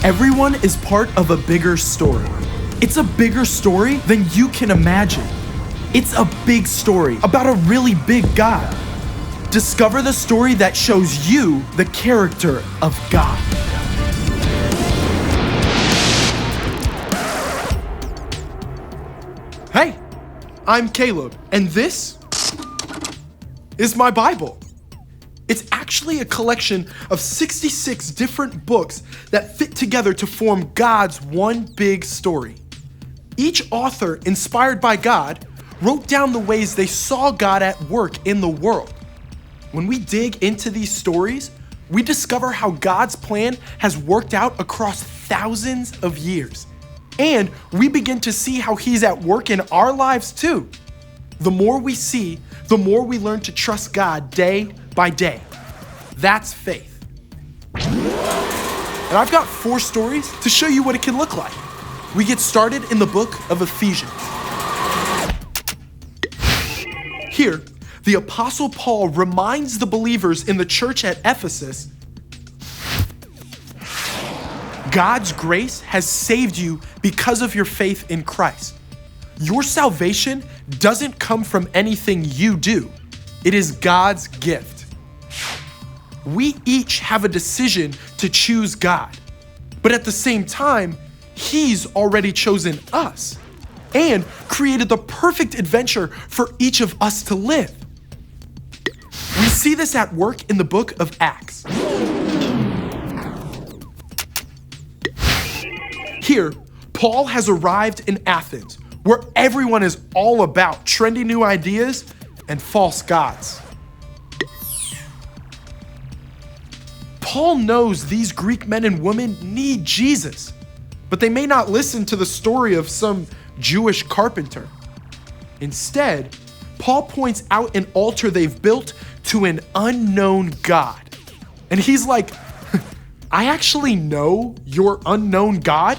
Everyone is part of a bigger story. It's a bigger story than you can imagine. It's a big story about a really big God. Discover the story that shows you the character of God. Hey, I'm Caleb, and this is my Bible. It's actually a collection of 66 different books that fit together to form God's one big story. Each author, inspired by God, wrote down the ways they saw God at work in the world. When we dig into these stories, we discover how God's plan has worked out across thousands of years. And we begin to see how He's at work in our lives too. The more we see, the more we learn to trust God day by day. That's faith. And I've got 4 stories to show you what it can look like. We get started in the book of Ephesians. Here, the Apostle Paul reminds the believers in the church at Ephesus, God's grace has saved you because of your faith in Christ. Your salvation doesn't come from anything you do. It is God's gift. We each have a decision to choose God, but at the same time, He's already chosen us and created the perfect adventure for each of us to live. We see this at work in the book of Acts. Here, Paul has arrived in Athens, where everyone is all about trendy new ideas and false gods. Paul knows these Greek men and women need Jesus, but they may not listen to the story of some Jewish carpenter. Instead, Paul points out an altar they've built to an unknown God. And he's like, I actually know your unknown God,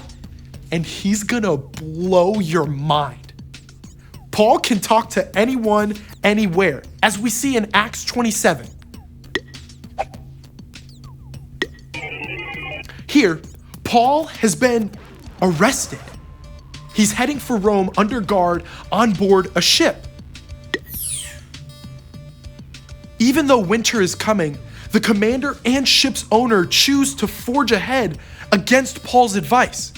and He's gonna blow your mind. Paul can talk to anyone, anywhere, as we see in Acts 27. Here, Paul has been arrested. He's heading for Rome under guard on board a ship. Even though winter is coming, the commander and ship's owner choose to forge ahead against Paul's advice.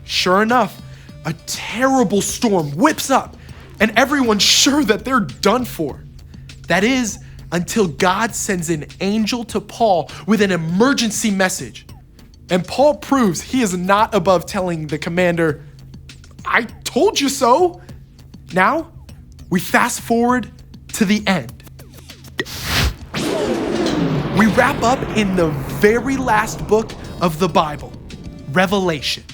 Sure enough, a terrible storm whips up, and everyone's sure that they're done for. That is, until God sends an angel to Paul with an emergency message. And Paul proves he is not above telling the commander, I told you so. Now, we fast forward to the end. We wrap up in the very last book of the Bible, Revelation.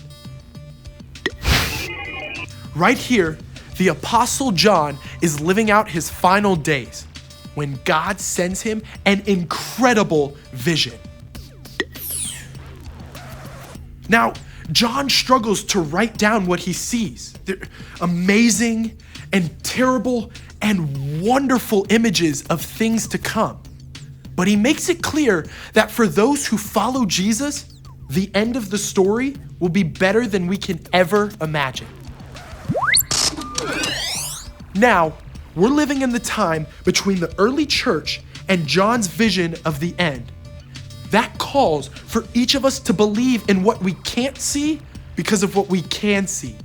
Right here, the Apostle John is living out his final days when God sends him an incredible vision. Now, John struggles to write down what he sees. They're amazing and terrible and wonderful images of things to come. But he makes it clear that for those who follow Jesus, the end of the story will be better than we can ever imagine. Now, we're living in the time between the early church and John's vision of the end. That calls for each of us to believe in what we can't see because of what we can see.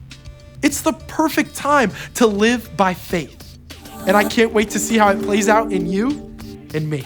It's the perfect time to live by faith. And I can't wait to see how it plays out in you and me.